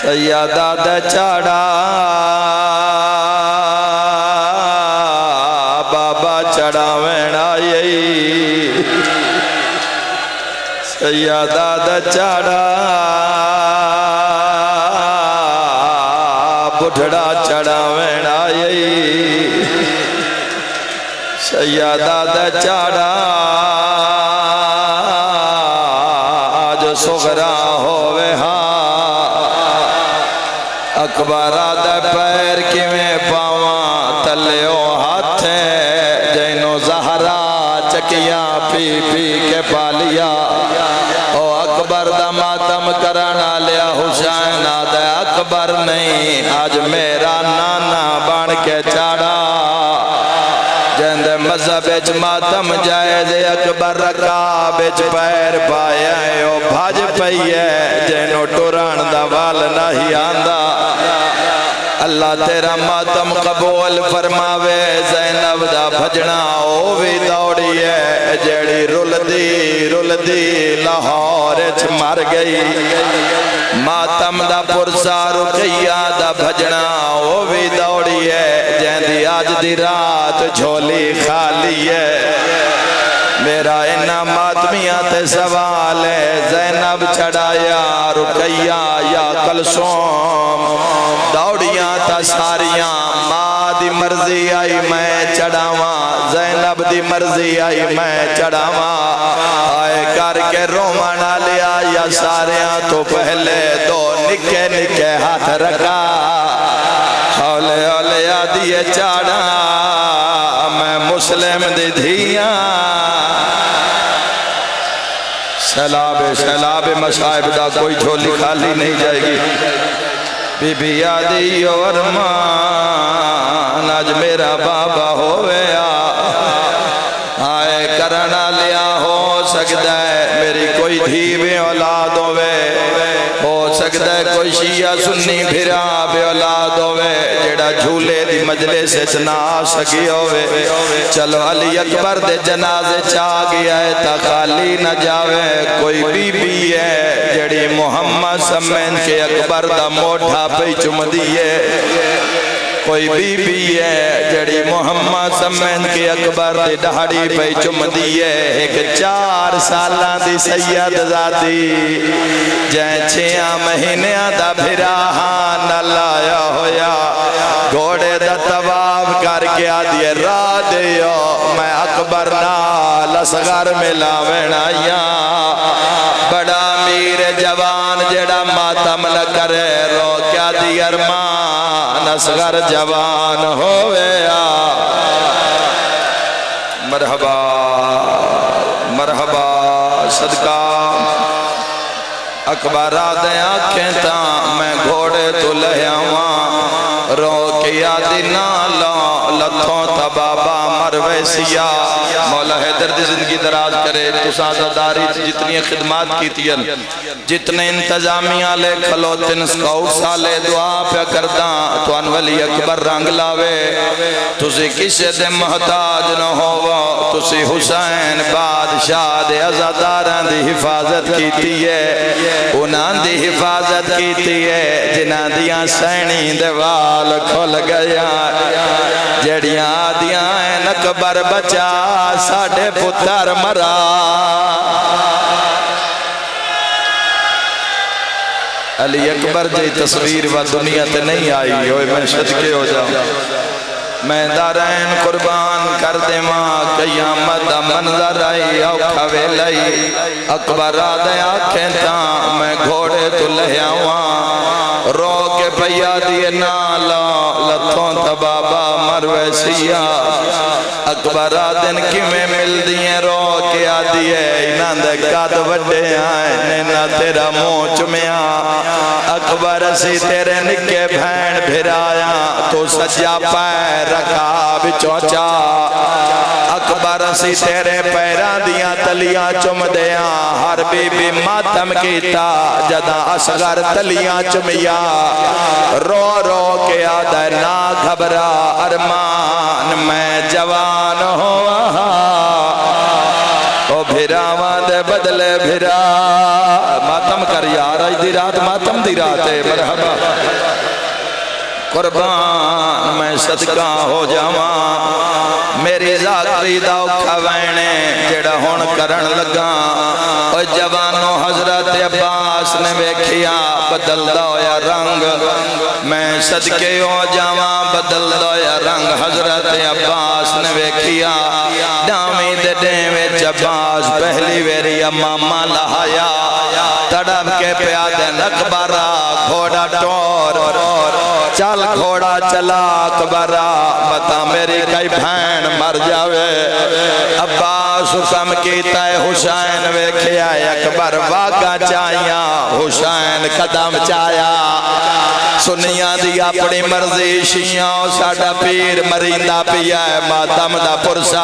سیادہ دا چاڑا بابا چڑھاوین آئی سیادہ دا چاڑا بڑھڑا چڑھاوین آئی سیادہ دا چاڑا جو سغرا ہوئے ہاں اکبرہ دا پیر کی میں پاواں تلیو ہاتھ ہے جینو زہرا چکیاں پی پی کے پالیا او اکبر دا ماتم کرانا لیا حسین آدھے اکبر نہیں آج میرا نانا بان کے چاڑا جند مذہب اچ ماتم جائز اکبر رکاب اچ پیر پایا ہے او بھاج پئی ہے جینو ٹوران دا وال نہیں آندہ اللہ تیرا ماتم قبول فرماوے زینب دا بھجنا او بھی دوڑی ہے جیڑی رول دی لاہور اچ مر گئی ماتم دا پرسا رکیہ دا بھجنا او بھی دوڑی ہے جیندی آج دی رات جھولی خالی ہے میرا انہا ماتمیاں تے سوال ہے زینب چڑھایا رکیہ یا کلثوم دوڑیاں تا ساریاں ماں دی مرضی آئی میں چڑھاواں زینب دی مرضی آئی میں چڑھاواں آئے کر کے رومانا لیا یا ساریاں تو پہلے دو نکے نکے ہاتھ رکھا ہولے ہولے آدھیے چاڑا میں مسلم دی دھیاں سیلاب مصائب دا کوئی جھولی خالی نہیں جائے گی بی بی یادی اور مان آج میرا بابا ہوئے آئے کرنا لیا ہو سکتا ہے میری کوئی دھیوے اولاد ہوئے ہو سکتا ہے کوئی شیعہ سنی بھرا بے اولاد ہوئے جیڑا جھولے دی مجلس اچنا سکی ہوئے چلو علی اکبر دے جنازے چاہ گیا ہے تا خالی نہ جاوے کوئی بی بی ہے جیڑی محمد سمین کے اکبر دا موٹھا پہ چم دیئے کوئی بی بی ہے جڑی محمد سمین کے اکبر دی ڈھاڑی پہ چم دیئے ایک 4 سالاں دی سید زادی جائیں 6 مہینیاں دا بھراہاں نہ لایا ہویا گھوڑے دا طواف کر کے آدھیے راہ دیو میں اکبر نال اصغر میں لاوین آیا بڑا میر جوان جڑا ماتم نہ کرے رو کیا دی ارمان اصغر جوان ہوئے مرحبا مرحبا صدقہ اکبر آدھے آنکھیں تاں میں گھوڑے تو لہیاں رو کے یادی نالا لتھوں تا بابا مروے سیا مولا حیدر دی زندگی دراز کرے تو سازہ داری جتنی خدمات کی تین جتنے انتظامیہ لے کھلو تن سکاؤ سالے دعا پہ کرداں تو انولی اکبر رنگ لاوے تُسی کسے دے محتاج نہ ہوا تُسی حسین بادشاہ دے عزاداران دی حفاظت کیتی ہے انہاں دی حفاظت کیتی ہے جنہاں دیاں سینی دے وال کھل گیا جڑیاں آدیاں ہیں اکبر بچا ساڑھے پتر مرا علی اکبر جی تصویر و دنیا تے نہیں آئی ہوئے میں صدقے ہو جاؤں میں دارین قربان کر دے ماں قیامت منظر آئی اوکھا ویلائی اکبر آدھے آنکھیں تاں میں گھوڑے تو لہیاں رو کے پیا دیئے نالا لتھوں تا بابا مروے سیا اکبر آدھن کی میں مل دیئے رو کے آدھیے انہاں دے قد وڈے آئے نینا تیرا موچ میں اکبر اسی تیرے نکے بھین بھرایا تو سجا پیر رکھا بچوچا اکبر اسی تیرے پیران دیاں تلیاں چم دیاں ہر بی بی ماتم کیتا جدا اصغر تلیاں چمیا رو رو کے آدھے نا گھبرا ارمان میں جوان ہوا او بھراواں دے بدلے بھرا ماتم کر یار اج دی رات ماتم دی رات ہے مرحبا قربان میں صدقہ ہو جاواں میری ذاکری دا اوکھا وینے جڑا ہون کرن لگا او جوانو حضرت عباس نے ویکھیا بدل دا ہویا رنگ میں صدقے ہو جاواں بدل دا ہویا رنگ حضرت عباس نے ویکھیا ڈامی دے وچ عباس پہلی ویری ماما لہایا تڑپ کے پیادے اکبرا گھوڑا ٹور چل گھوڑا چلا اکبرا بتا میری کئی بھین مر جاوے عباس حکم کیتا ہے حسین ویکھیا اکبر واقع چاہیاں حسین قدم چایا سنیاں دی اپنی مرضی شیعوں ساڑا پیر مرندہ پیا ہے ماتم دا پرسا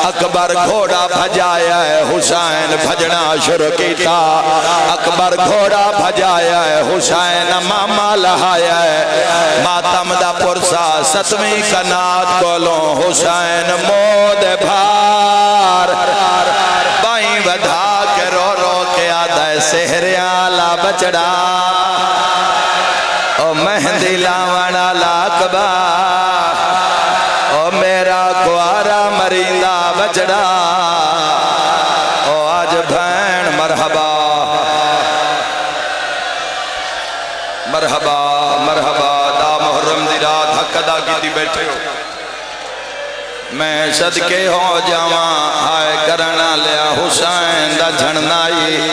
اکبر گھوڑا بھجایا ہے حسین بھجنا شروع کیتا اکبر گھوڑا بھجایا ہے حسین ماما لہایا ہے ماتم دا پرسا ستویں کنات کولوں حسین مود بھار بائیں ودھا کے رو رو کے آدھا سہریالا بچڑا او مہندی لاونا لاکبا او میرا کوارا مریندا بچڑا او آج بھین مرحبا مرحبا مرحبا دا محرم دی رات حق ادا کی بیٹھے ہو میں صدقے ہو جاواں ہائے کرنا لیا حسین دا جھڑنائی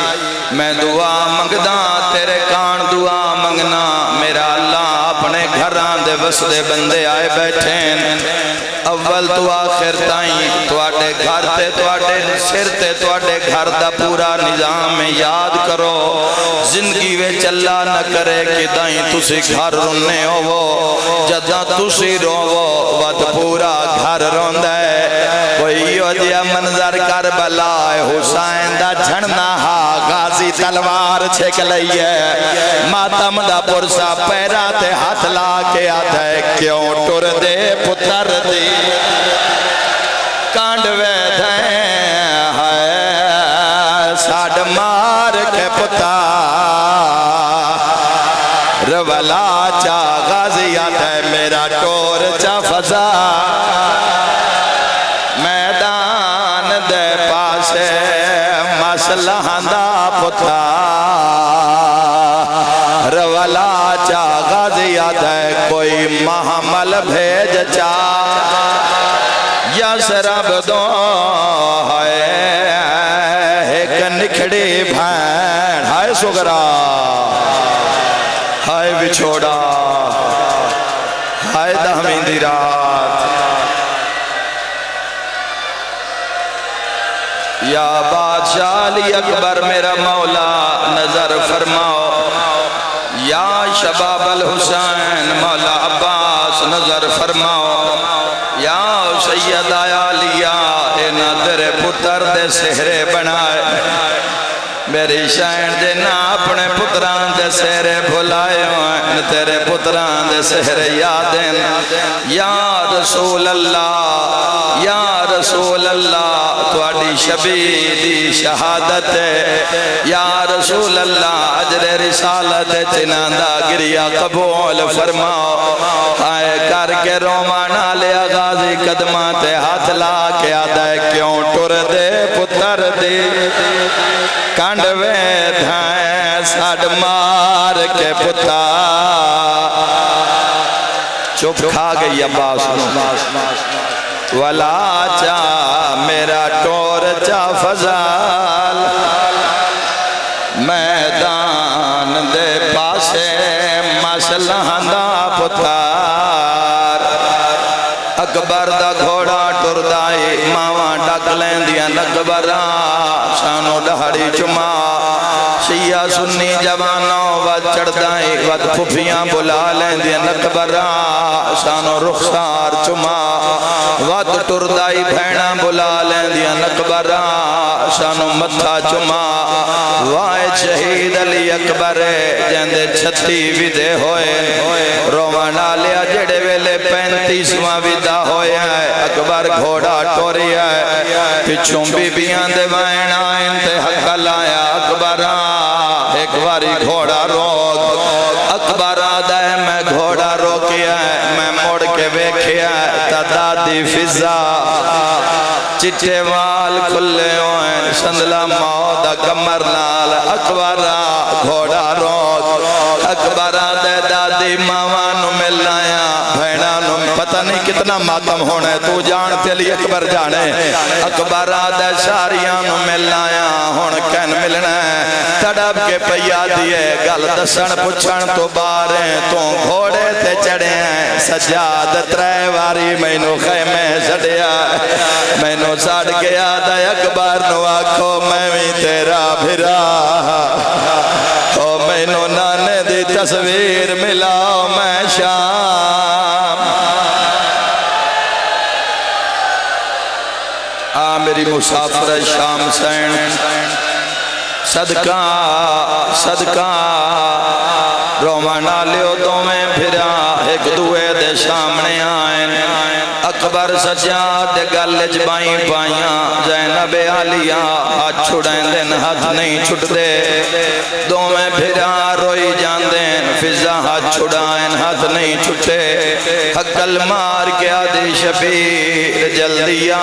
میں دعا منگدا تیرے کان دعا منگنا میرا اللہ اپنے گھران دے وسدے بندے آئے بیٹھیں اول تو آخر تائیں تواڈے گھر تے تواڈے سر تے تواڈے گھر دا پورا نظام یاد کرو زندگی وچ اللہ نہ کرے کہ دائیں تسی گھر رنے ہوو جداں تسی روو وقت پورا گھر روندا ہے کوئی جیا منظر کربلا حسین دا جھڑنا ہا غازی تلوار چھک لئی ہے ماتم دا پرسا پیرا تے ہاتھ لا کے آتا ہے کیوں ٹر دے پتر دی کانڈ وید ہے ساڑ مار کے پتا رولا چا غازی آتا ہے میرا ٹور چا فضا میدان دے پاسے مسلح دا پتا رولا چا غازی آتا ہے کوئی محمل بھیج چا یا سرب دو ایک نکھڑی بھین ہائے سگرا ہائے بچھوڑا ہائے دہمین دی رات یا بادشاہ علی اکبر میرا مولا نظر فرماؤ یا شباب الحسین مولا عباس نظر فرماؤ یا سید علیہ اینا تیرے پتر دے سہرے بنائے میری شاہن دے نا اپنے پتران دے سہرے بھلائے ہوئے تیرے پتران دے سہرے یادیں یا رسول اللہ یا رسول اللہ تواڈی شبیدی شہادت یا رسول اللہ عجر رسالت چناندہ گریا قبول فرماؤ آئے کر کے رومانا لیا غازی قدمات ہاتھ لا کے آدھا ہے کیوں ٹر دے پتر دے کانڈ وید ہیں ساڑ مار کے پتا چپ کھا گئی عباس ولا چا میرا ٹور چا فضال میدان دے پاسے مسلح دا پتار اکبر دا گھوڑا ٹر دائی ماواں ڈک لین دیا اکبران شانو ڈہڑی چما شیعہ سنی جوانوں وقت چڑھ دائی وقت پھپیاں بلا لین دیا اکبران شانو رخسار چما وقت ٹر دائی بھینا بلا لین دیا اکبران شانو متھا چما وائے شہید علی اکبر جندے چھتی ویدے ہوئے رومانا لیا جڑے ویلے 35واں ویدہ ہوئے ہیں اکبر گھوڑا ٹوری ہے پچھوں بی بیاں دے وائن آئین تے حق لایا اکبران ایک واری گھوڑا روک اکبر آدھا ہے میں گھوڑا روکیا ہے میں موڑ کے ویکھیا ہے دادی فضا چٹے وال کھلے ہوئے سندلا مودا کمر نال اکبر گھوڑا روک اکبر آدھے دادی ماوانو ملایا بھینانو پتہ نہیں کتنا ماتم ہونا ہے تو جانتے لی اکبر جانے اکبر آدھے ساریانو ملایا ہون کہن ملنا ہے تڑب کے پیا دیئے گل دسن پچھن تو باریں تو گھوڑے تے چڑھے ہیں سجاد ترے واری مینو خیمے سڑیا مینو ساڑ کے آدھا اکبر نو آکھو میں بھی تیرا بھرا او مینو نانے دی تصویر ملاؤ میں شام میری مسافر شام سین صدقہ صدقہ رومانہ لیو دو میں پھرا ایک دوئے دے سامنے آئیں اکبر سجاد گلج بائیں پائیاں زینب علیہ ہاتھ چھڑیں دن ہاتھ نہیں چھٹ دے دو میں پھرا روئی جان دیں فضا ہاتھ چھڑائیں ہاتھ نہیں چھٹے حقل مار کے آدھی شبیر جلدیا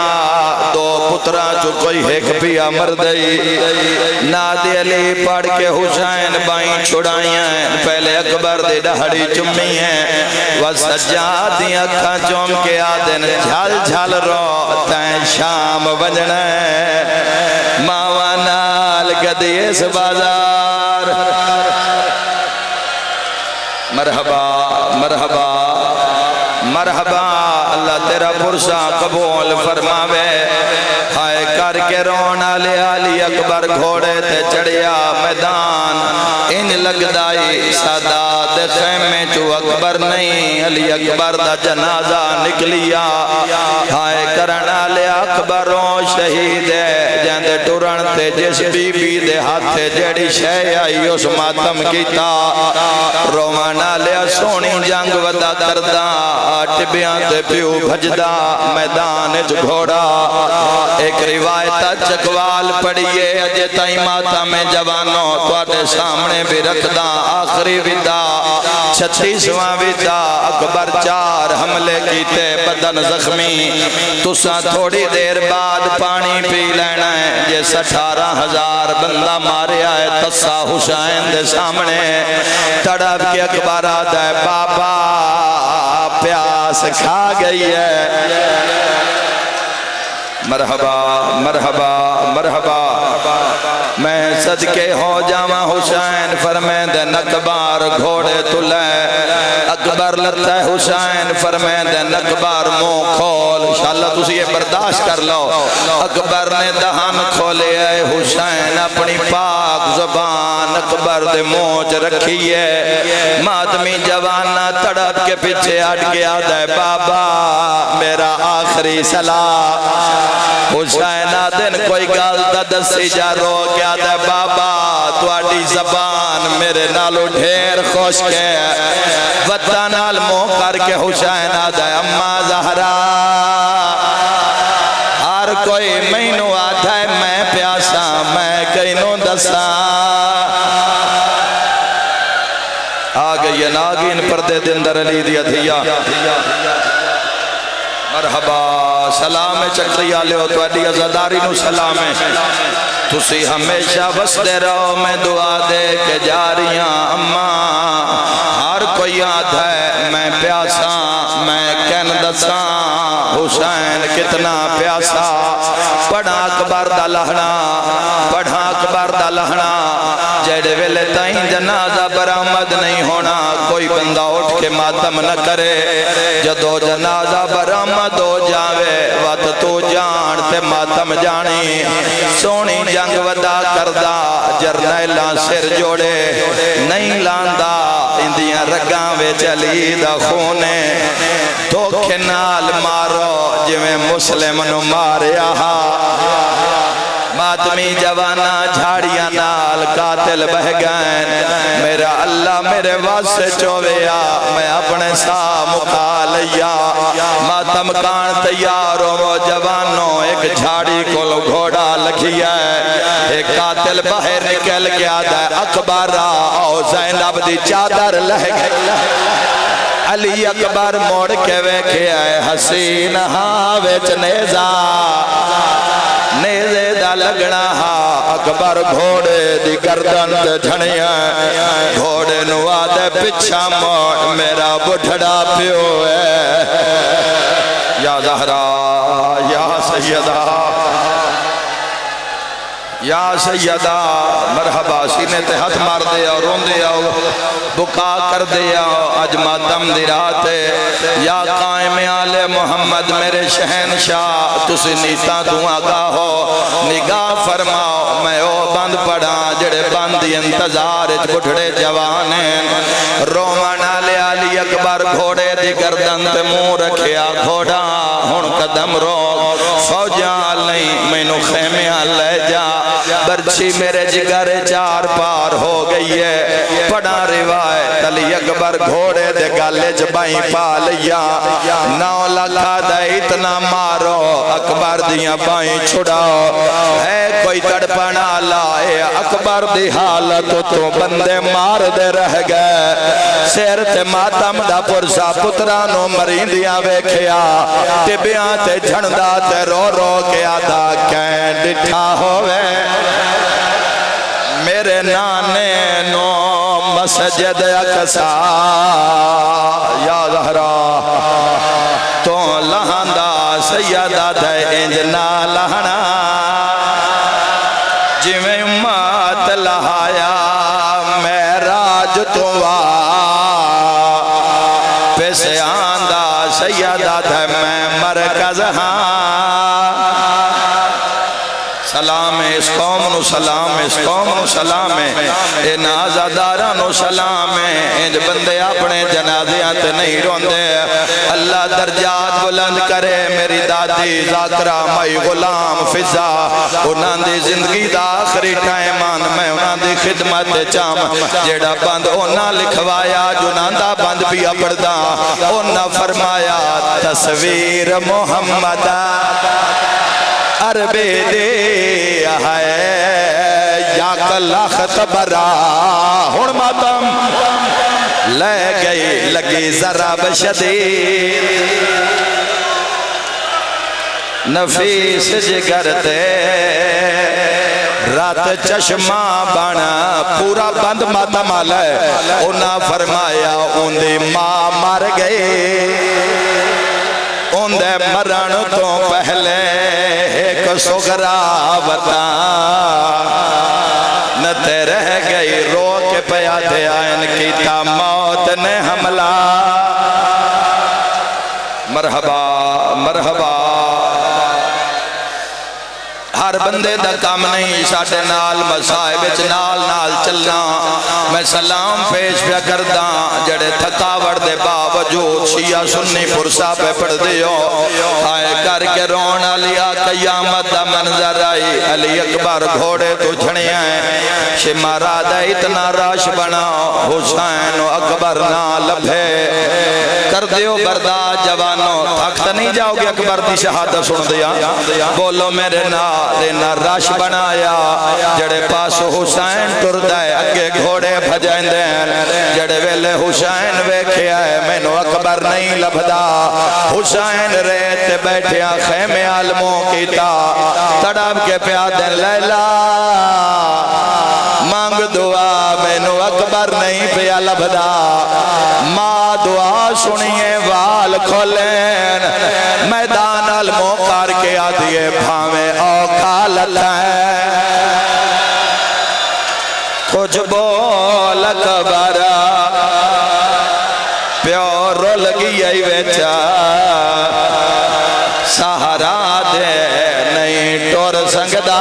دو پترہ جو کوئی ایک پیا مردئی نادی علی پڑھ کے حسین بائیں چھڑائیں پہلے اکبر دے ڈہڑی چمی ہیں وسجادی اکھا چوم کے آدن جھال جھال رو تین شام بجنے ماوانال گدیس بازار مرحبا مرحبا مرحبا اللہ تیرا پرسا قبول فرماوے ہائے کر کے رونا لے علی اکبر گھوڑے تے چڑھیا میدان ان لگدائی سادات خیمے چو اکبر نہیں علی اکبر دا جنازہ نکلیا ہائے کرنا لے اکبروں شہید ہے جہاں دے ٹورن تے جس بی بی دے ہاتھے جیڑی شے آئی اس ماتم کیتا رومانا لے سونی جنگ ودا کردہ ٹبیاں تے پیو بھجدہ میدان گھوڑا ایک روایت چکوال پڑھئے اجے تائی ماتا میں جوانوں توڑے سامنے بھی رکھدہ آخری ودا 36واں ودا اکبر 4 حملے کیتے بدن زخمی تسا تھوڑی دیر بعد پانی پی لینا ہے جیسا 18,000 بندہ مارے آئے تسا حسین دے سامنے تڑپ کے اکبر آدھا ہے بابا پیاس کھا گئی ہے مرحبا مرحبا مرحبا میں صدقے ہو جاواں حسین فرمین دے نکبار گھوڑے تلے اکبر لتا ہے حسین فرمین دے نکبار منہ کھول انشاءاللہ تسی یہ برداشت کر لو اکبر نے دہان کھولے اے حسین اپنی پاک زبان اکبر دے موج رکھیے مادمی جوانہ تڑپ کے پیچھے ہٹ گیا دے بابا میرا آخری سلام حسین آدن کوئی گالتا دسی جا رو کیا دے بابا تواڈی زبان میرے نالو ڈھیر خوش کے وطن نال مو کر کے حسین آدھا اماں زہرا ہر کوئی مینو آدھا ہے میں پیاسا میں کینو دسا آگئی ناگین پردے دن در علی دیا دیا مرحبا سلام چکری آلے ہو تو اڈی ازاداری نو سلام تسی ہمیشہ بستے رہو میں دعا دے کے جاریاں اماں ہر کوئی یاد ہے میں پیاسا میں کہن دساں حسین کتنا پیاسا پڑھا اکبر دا لہنا پڑھا اکبر دا لہنا جیڑے ویلے تائیں جنازہ برآمد نہیں ہونا کوئی بندہ اٹھ کے ماتم نہ کرے جدو جنازہ برآمد ہو جاوے وقت تو جان تے ماتم جانی سونی جنگ ودا کردہ جرنیلاں سر جوڑے نہیں لاندہ اندیاں رگاں وے چلی دا خونے دھوکے نال مارو جویں مسلم نو ماریا ماتمی جوانا جھاڑیاں نال قاتل بہ گئے میرا اللہ میرے واسے چویا میں اپنے سا مکا لیا ماتم کان تیار ہو جوانوں ایک جھاڑی کو گھوڑا لکھیا ہے ایک قاتل باہر نکل گیا دا اکبر آؤ زینب دی چادر لہ گئی علی اکبر موڑ کے ویکھے آئے حسین ہاں ویچ نیزے دا لگنا ہا اکبر گھوڑے دی گردن تے جھڑیاں گھوڑے نوا دے پچھا موڑ میرا بڑھڑا پیو ہے یا زہرا یا سیدہ یا سیدہ مرحبا سینے تے ہاتھ مار دیا رون دیا بکا کر دیا اج ماتم دی رات یا قائم آل محمد میرے شہنشاہ تسی نیتا تو آگاہ ہو نگاہ فرماؤ میں او بند پڑھا جڑے بندی انتظار اچ بٹھڑے جوانیں رومان آلے علی اکبر گھوڑے دی گردن تے منہ رکھیا گھوڑا ہن قدم رو فوجاں نہیں میں نو خیمیاں لے جا برچی میرے جگر چار پار ہو گئی ہے پڑھا روایت علی اکبر گھوڑے دے گالے جبائیں پا لیا نو لکھا دے اتنا مارو اکبر دیاں بائیں چھڑاؤ ہے کوئی تڑپنا لائے اکبر دی حالت تو بندے مار دے رہ گئے سیر تے ماتم دا پرسا پترانو مرین دیاں ویکھیا ٹبیاں تے جھنڈا تے رو رو کے آدھا کہیں ڈٹھا ہوئے میرے نانے نو مسجد اقصا یا زہرا تو لہندا سیدہ دے انجنا لہنا جویں امت لہایا میراج تو پیسے آندہ سیدہ دے میں مرکز ہاں سلام اس قوم نو سلام اس قوم نو سلام اے نازادارہ نو سلام انج بندے اپنے جنازیاں تے نہیں روندے اللہ درجات بلند کرے میری دادی ذاکرہ مائی غلام فضا انہاں دی زندگی دا آخری ٹائمان میں انہاں دی خدمت چام جیڑا بند انہاں لکھوایا جنہاں دا بند بھی اپڑدا انہاں فرمایا تصویر محمد عربے دے ہے یا کلخت برا ہون ماتم لے گئی لگی ضرب شدید نفیس جگر تے رات چشمہ بانا پورا بند ماتم آلے انہاں فرمایا اندھی ماں مر گئے اندھے مرن تو پہلے ایک سگرا وطا نتے رہ گئی رو کے پیادے آئین کی تا موت نے حملہ مرحبا مرحبا ہر بندے دا کام نہیں ساڑھے نال مسائب نال نال چلنا میں سلام پیش پہ کردہ جڑے تھکاوڑ دے باوجود شیعہ سنی پرسا پہ پڑھ دیو آئے کر کے رونا لیا قیامت دا منظر آئی علی اکبر گھوڑے تو جھڑی آئے شمارا دا اتنا راش بنا حسین و اکبر نہ لبھے کر دیو برداشت جوانوں تھکت نہیں جاؤ گے اکبر دی شہادت سن دیا بولو میرے نہ راش بنایا جڑے پاس حسین ٹر دائے اگے گھوڑے بھجائیں دین جڑے ویلے حسین ویکھے آئے میں نو اکبر نہیں لبھدا حسین ریت بیٹھیا خیمے عالموں کی تا تڑاب کے پیادن لیلا مانگ دعا میں نو اکبر نہیں پیا لبھدا ماں دعا سنیے وال کھولین میدان علموں کار کے آدھیے بھاویں اوکالت ہے کچھ بول اکبر پیور لگی آئی ویچا سہارا دے نہیں ٹور سنگدہ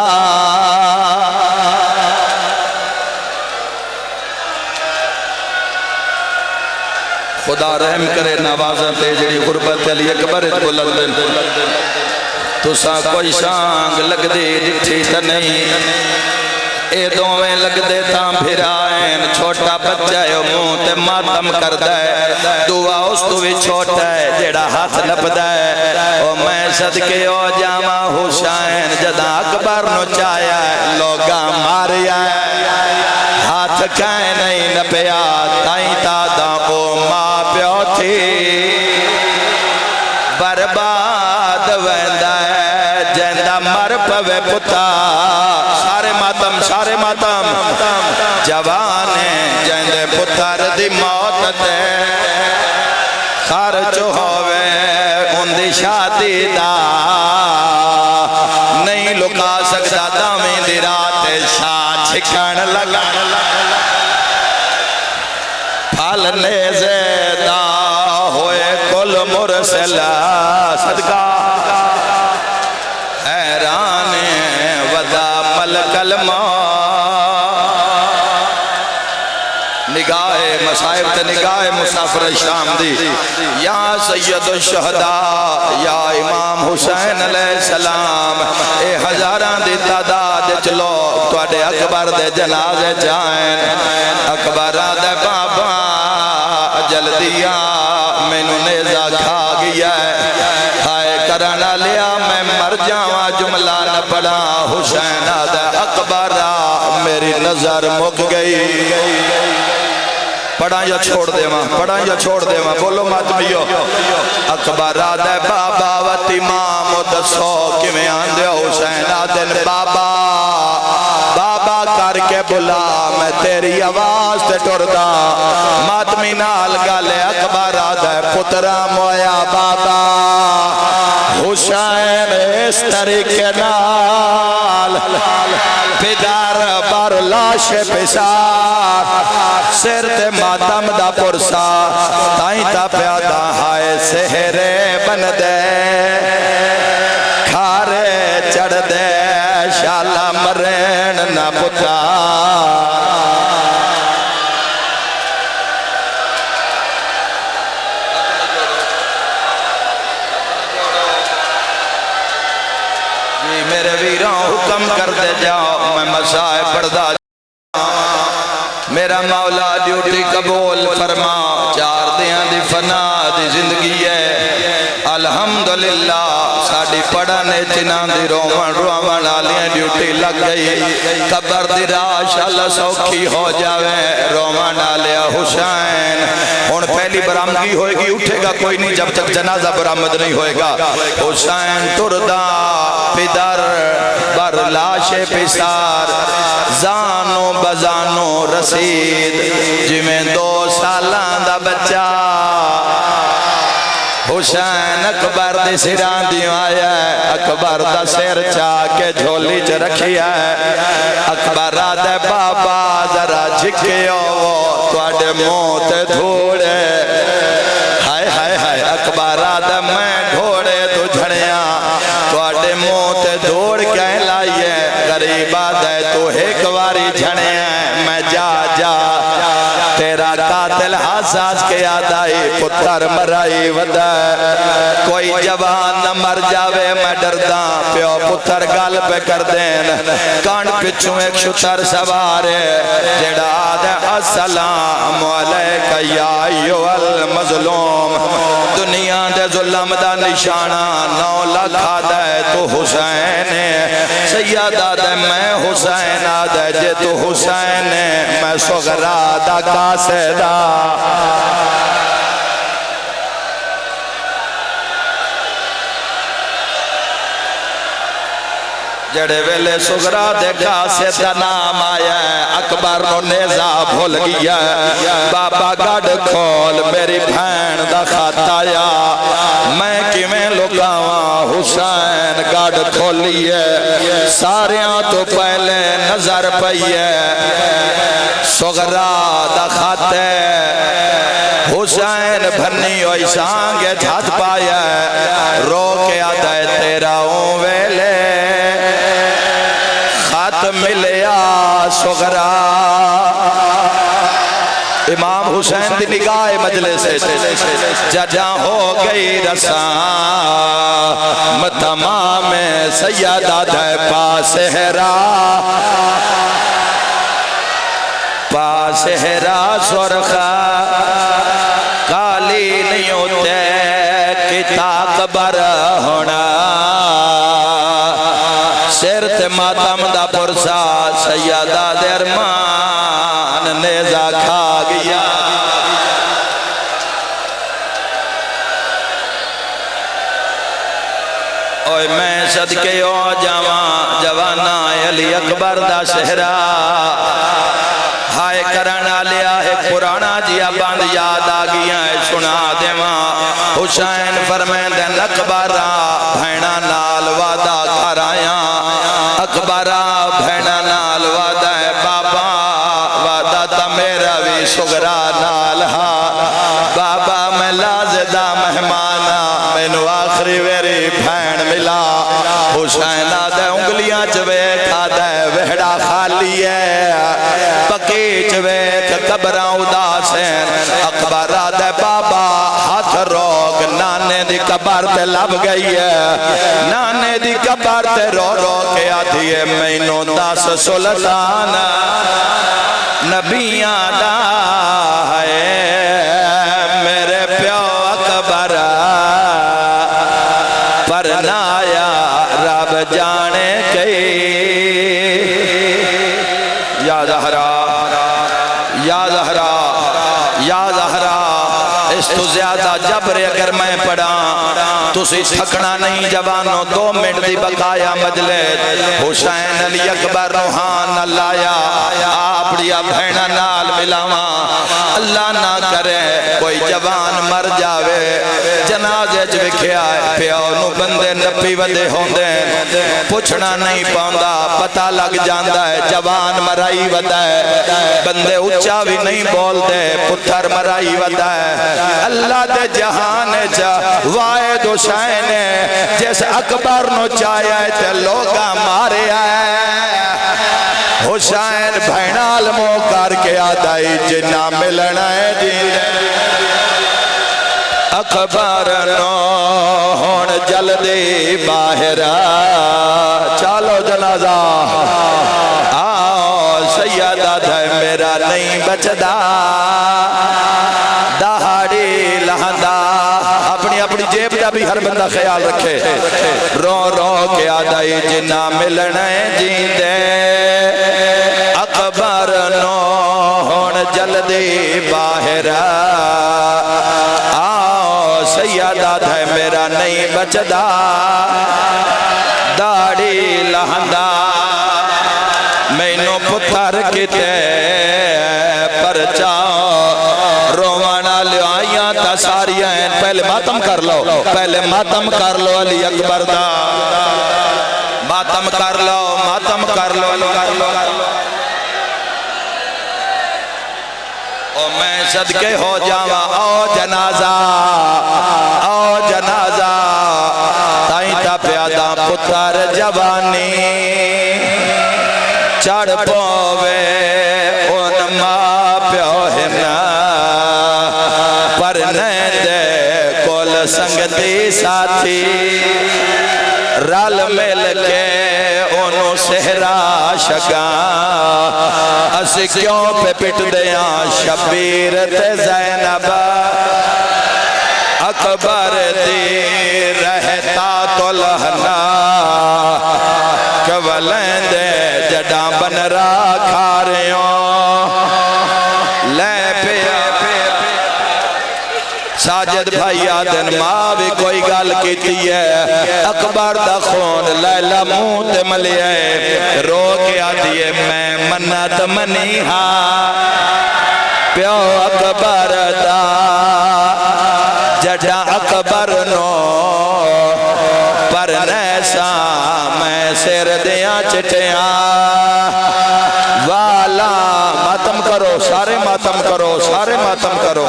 خدا رحم کرے نوازہ تے جڑی غربت علی اکبر بلند تسا کوئی شانگ لگ دے ڈٹھی تا نہیں اے دوویں لگ دے تاں پھرائیں چھوٹا بچہ ہے منہ تے ماتم کر دے دعا اس تو بھی چھوٹا ہے جیڑا ہاتھ لپ دے او میں صدقے او جامع حسین جدا اکبر نو چایا ہے لوگا ماریا ہے ہاتھ کہیں نہیں نپیا تائیں تادا او ماں پیو تھی برباد ویندہ ہے جیندہ مر پوے پتا سارے ماتم جوانے جیندے پتر دی موت تے خرچ ہوئے ان دی شادی دا نہیں لکا سکتا دامیں دی رات شاہ چھکن لگا پھالنے زیدہ ہوئے کل مرسلہ صدقہ حیران ودا ملک الموت نگاہ مصائب تے نگاہ مسافر شام دی یا سید الشہداء یا امام حسین علیہ السلام اے ہزاران دی تعداد چلو توڑے اکبر دے جنازے جائیں اکبر دے بابا جلدیا مینو نیزہ کھا گیا ہے ہائے کرنا لیا میں مر جاواں جملہ نہ پڑا حسین دے اکبر میری نظر مک گئی پڑھا یا چھوڑ دے ماں بولو ماتمیو اکبر دے بابا و امام دسو کمیں آندے حسین دن بابا کر کے بلا میں تیری آواز تے ٹردہ ماتمی نال گالے اکبر دے پترہ مویا بابا حسین اس طریقے نال پدر بر لاش پسار سر تے ماتم دا پرسا تائیں تا پیادہ ہائے سہرے بن دے کھارے چڑھ دے شالا مرین نہ پتا جی میرے ویروں حکم کر دے جاؤ میں مسائے پڑھدا میرا مولا ڈیوٹی قبول فرما چار دیاں دی فنا دی زندگی ہے الحمدللہ ساڑی پڑھانے چنان دی روان آلیاں ڈیوٹی لگ گئی قبر دی راش اللہ سوکھی ہو جاویں روان آلیا حسین ہون پہلی برامگی ہوئے گی اٹھے گا کوئی نہیں جب تک جنازہ برامد نہیں ہوئے گا حسین تردہ پدر بر لاش پسار زانو بزانو رسید جمیں 2 سالان دا بچہ حسین اکبر دی سران دیوں آیا ہے اکبر دا سر چاکے جھولی چ رکھی ہے اکبر دے بابا ذرا جھکیو وہ توڑے موت دھوڑے ہائے ہائے ہائے اکبر دے میں گھوڑے تو جھڑیاں توڑے موت دھوڑ کہیں لائیے غریبہ دے تو ایک واری جھڑیاں میں جا تیرا قاتل حساس کے آدائی پتر مرائی ودہ کوئی جوان نہ مر جاوے میں ڈردہ پیو پتر گال پہ کر دین کانڈ پچھوں ایک شتر سوارے جڑا دے السلام علیکہ یا ایو المظلوم دنیا دے ظلم دا نشانہ 9 لکھا دے تو حسین سیدہ دے میں حسین آدھے جے تو حسین میں صغرا دا قاصدہ جڑے ویلے صغرا دے قاصدہ نام آیا ہے اکبر نو نیزہ بھول گیا بابا گڑ کھول میری بھین دا خط آیا میں کیویں لکاواں حسین گڑ کھولیے ساریاں تو پہلے نظر پئیے صغرا دا خط حسین بھنی ہوئی سانگے جھات پایا رو کے آدھے تیرا ہوں ویلے خط ملیا صغرا امام حسین دی نگاہ مجلس ججاں ہو گئی رساں تمام سیدہ دے پاسہرا پاسہرا سرخا کالی نہیں ہوتے کتاب بر ہونا سرت ماتم دا پرسا سیدہ درمان نیزہ کھا گیا اوہ میں صدقے او جوانا علی اکبر دا شہرہ ہائے کرانا لیا ہے پرانا جیا باند یاد آگیا ہے سنا دیواں حسین فرمین دن اکبرہ بھینا نال وعدہ کرایا اکبرہ بھینا نال وعدہ ہے بابا وعدہ تا میرا بھی سگرہ نال ہا بابا میں لازدہ مہمانا میں نو آخری ویری بھین ملا حسین آدھے انگلیاں چوے کھا دے وہڑا خالی ہے پکیچ ویت قبران اداسین اکبر آدھے بابا ہاتھ روگ نانے دی قبر تے لب گئی ہے نانے دی قبر تے رو رو کے آدھی ہے مینوں داس سلطان نبیاں دا ہے میرے پیو اکبر پرنایا رب جانے گئی یا زہرا یا زہرا یا زہرا اس تو زیادہ جبر اگر میں پڑھا تو سی تھکنا نہیں جوانوں 2 منٹ دی بقایا مجلس حسین علی اکبر روحان اللہ یا آپڑیا بھینا نال ملاواں اللہ نہ کرے کوئی جوان مر جاوے جنازے وکھیا ہے پیو نو بندے نپی ودے ہوندے پوچھنا نہیں پاؤندا پتہ لگ جاندا ہے جوان مرائی ودا ہے بندے اچھا بھی نہیں بول دے پتھر مرائی ودا ہے اللہ دے جہان جا واحد حسین جیسے اکبر نو چاہیا ہے تے لوگا مارے آئے حسین بھینال مو کر کے آدائی جنہ ملنا ہے جینے اکبر نو ہون جلدی باہر چالو جنازہ آؤ سیدہ دھے میرا نہیں بچدا دہاڑی لہندہ اپنی جیب دا بھی ہر بندہ خیال رکھے رو رو کے آدائی جنہ ملنے جیندے اکبر نو ہون جلدی باہر سیدہ دھے میرا نہیں بچدا داڑی لہندہ مینوں پتھر کتے پرچاؤ روانا لیائیاں تا ساریاں ہیں پہلے ماتم کر لو علی اکبر دا ماتم کر لو او میں صدقے ہو جاواں او جنازہ تائیں تا پیادہ پتر جوانی چڑھ پوے ان ماں پیو ہنا پرنے دے کول سنگتی ساتھی رل مل کے انہوں سہرا شگاں اس کیوں پہ پٹ دیاں شبیر تے زینب اکبر دی رہتا تو لہنا کولیں دے جڑاں بن را کھاریوں لے پیا ساجد بھائی آدن ماں بھی کوئی گال کیتی ہے اکبر دا خون لیلہ منہ تے ملیے رو کے آتی ہے میں منت منی ہاں پیو اکبر دا جڑا اکبر نو پر نیسا میں سر دیاں چٹیاں والا ماتم کرو سارے ماتم کرو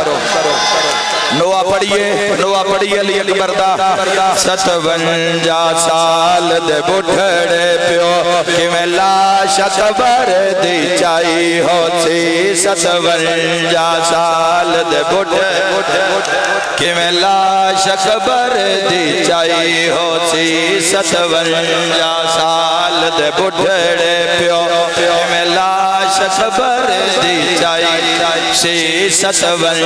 نو دعا پڑھیے علی اکبر دا 57 سال دے بڑھڑے پیو کیویں لاش قبر دی چائی ہو سی 57 سال دے بڑھڑے کیویں لاش قبر دی چائی ہو سی 57 سال دے بڑھڑے پیو کیویں لاش قبر دی چائی سی 57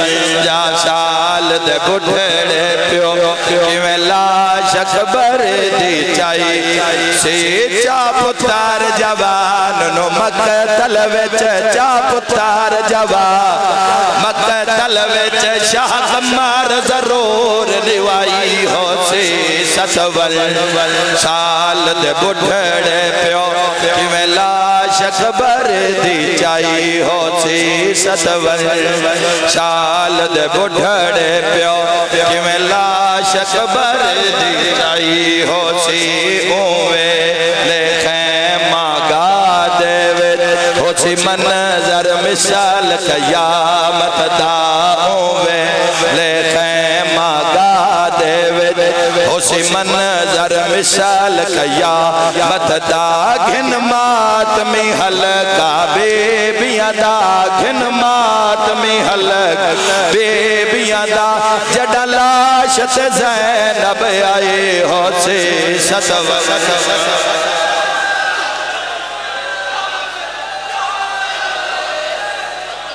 سال دے بڑھڑے پیو کیویں لاش قبر دی چائی سی چا پتار جوان نو مقتل وچ چا پتار جوان مقتل وچ شاہ قمار ضرور لیوائی ہو سی 57 سال دے بڑھڑے پیو کیویں لاش قبر دی چائی ہو سی 57 سال دے بڑھڑے پیو کیویں لاش قبر دی چائی ہو سی اوے لے خیمہ گادے وچ ہو سی منظر مثال قیامت دا اوے لے خیمہ گادے وچ ہو سی منظر مثال قیامت دا گھن ماتمی حلقہ بے بیاں دا گھن ماتمی حلقہ بے بیاں دا جڑا لاش تے زینب آئے ہو سی 57